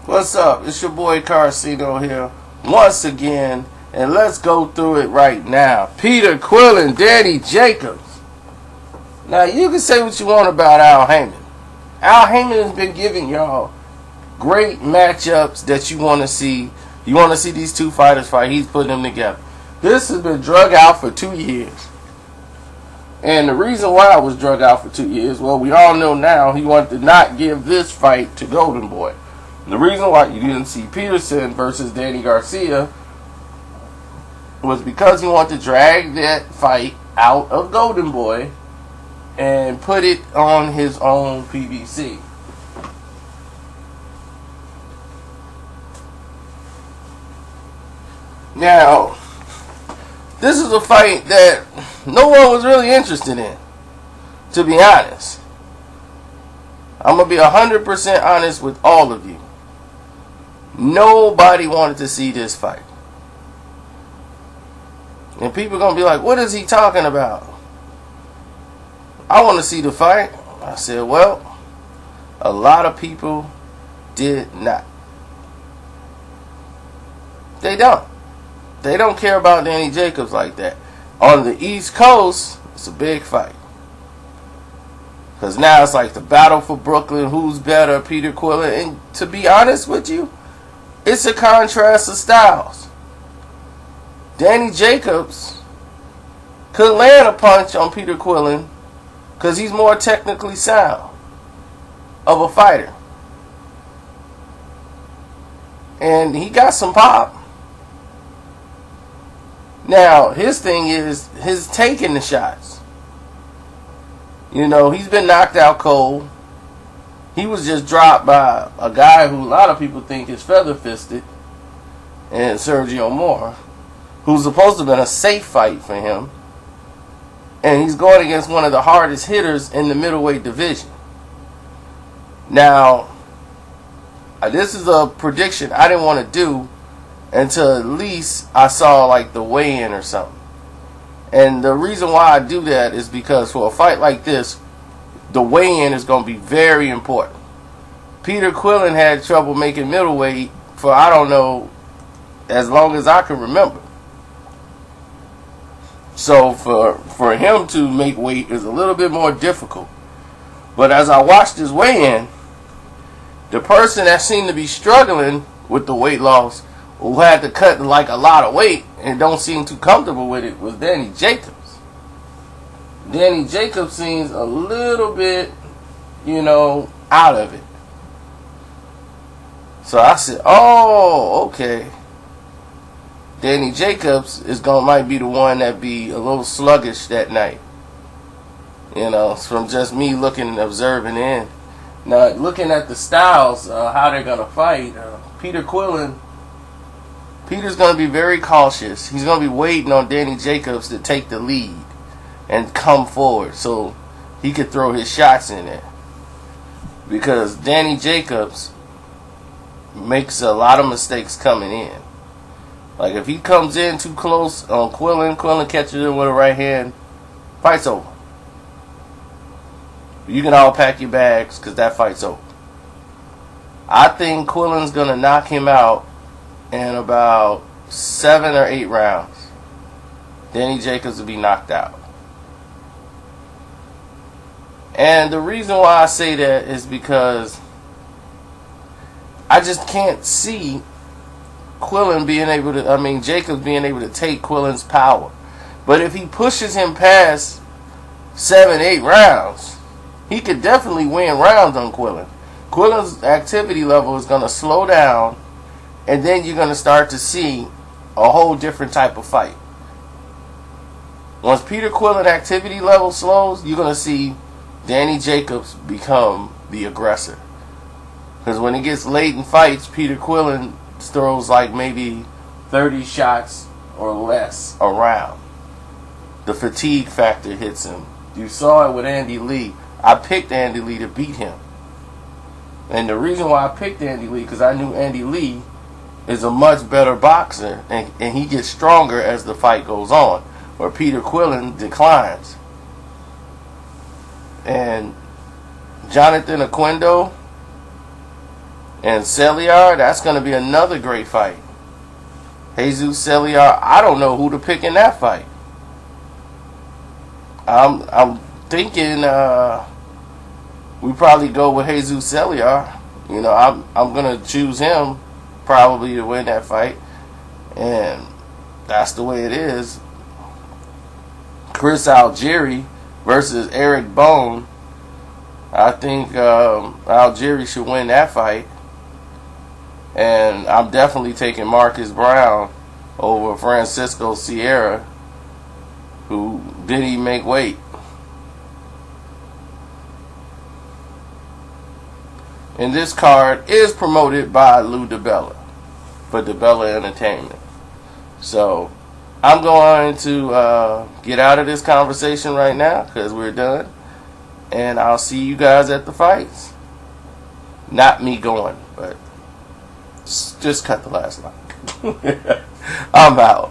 What's up? It's your boy Carcino here once again, and let's go through it right now. Peter Quillin, Danny Jacobs. Now, you can say what you want about Al Heyman. Al Heyman has been giving y'all great matchups that you want to see. You want to see these two fighters fight. He's putting them together. This has been drug out for 2 years. And the reason why it was drug out for 2 years, well, we all know now he wanted to not give this fight to Golden Boy. The reason why you didn't see Peterson versus Danny Garcia was because he wanted to drag that fight out of Golden Boy and put it on his own PBC. Now, this is a fight that no one was really interested in, to be honest. I'm going to be 100% honest with all of you. Nobody wanted to see this fight. And people are going to be like, what is he talking about? I want to see the fight. I said, well, a lot of people did not. They don't. They don't care about Danny Jacobs like that. On the East Coast, it's a big fight. Because now it's like the battle for Brooklyn. Who's better, Peter Quillin? And to be honest with you, it's a contrast of styles. Danny Jacobs could land a punch on Peter Quillin because he's more technically sound of a fighter. And he got some pop. Now, his thing is his taking the shots. You know, he's been knocked out cold. He was just dropped by a guy who a lot of people think is feather-fisted, and Sergio Moore, who's supposed to have been a safe fight for him. And he's going against one of the hardest hitters in the middleweight division. Now, this is a prediction I didn't want to do until at least I saw like the weigh-in or something. And the reason why I do that is because for a fight like this, the weigh-in is going to be very important. Peter Quillin had trouble making middleweight for, I don't know, as long as I can remember. So for him to make weight is a little bit more difficult. But as I watched his weigh-in, the person that seemed to be struggling with the weight loss, who had to cut like a lot of weight and don't seem too comfortable with it, was Danny Jacobs. Danny Jacobs seems a little bit, out of it. So I said, oh, okay. Danny Jacobs might be the one that be a little sluggish that night. From just me looking and observing in. Now, looking at the styles, how they're going to fight, Peter's going to be very cautious. He's going to be waiting on Danny Jacobs to take the lead and come forward so he could throw his shots in there. Because Danny Jacobs makes a lot of mistakes coming in. Like if he comes in too close on Quillin catches him with a right hand, fight's over. You can all pack your bags because that fight's over. I think Quillin's going to knock him out in about 7 or 8 rounds. Danny Jacobs will be knocked out. And the reason why I say that is because I just can't see Jacobs being able to take Quillin's power. But if he pushes him past 7, 8 rounds, he could definitely win rounds on Quillin. Quillin's activity level is going to slow down, and then you're going to start to see a whole different type of fight. Once Peter Quillin activity level slows, you're going to see Danny Jacobs become the aggressor. Because when it gets late in fights, Peter Quillin throws like maybe 30 shots or less a round. The fatigue factor hits him. You saw it with Andy Lee. I picked Andy Lee to beat him. And the reason why I picked Andy Lee, because I knew Andy Lee is a much better boxer, and he gets stronger as the fight goes on, where Peter Quillin declines. And Jonathan Oquendo, And Celiar, that's going to be another great fight. Jesus Celiar, I don't know who to pick in that fight. I'm thinking we probably go with Jesus Celiar. You know, I'm gonna choose him probably to win that fight, and that's the way it is. Chris Algieri versus Eric Bone. I think Algieri should win that fight, and I'm definitely taking Marcus Brown over Francisco Sierra, who didn't even make weight. And this card is promoted by Lou DiBella for DiBella Entertainment. So I'm going to get out of this conversation right now because we're done. And I'll see you guys at the fights. Not me going, but just cut the last line. I'm out.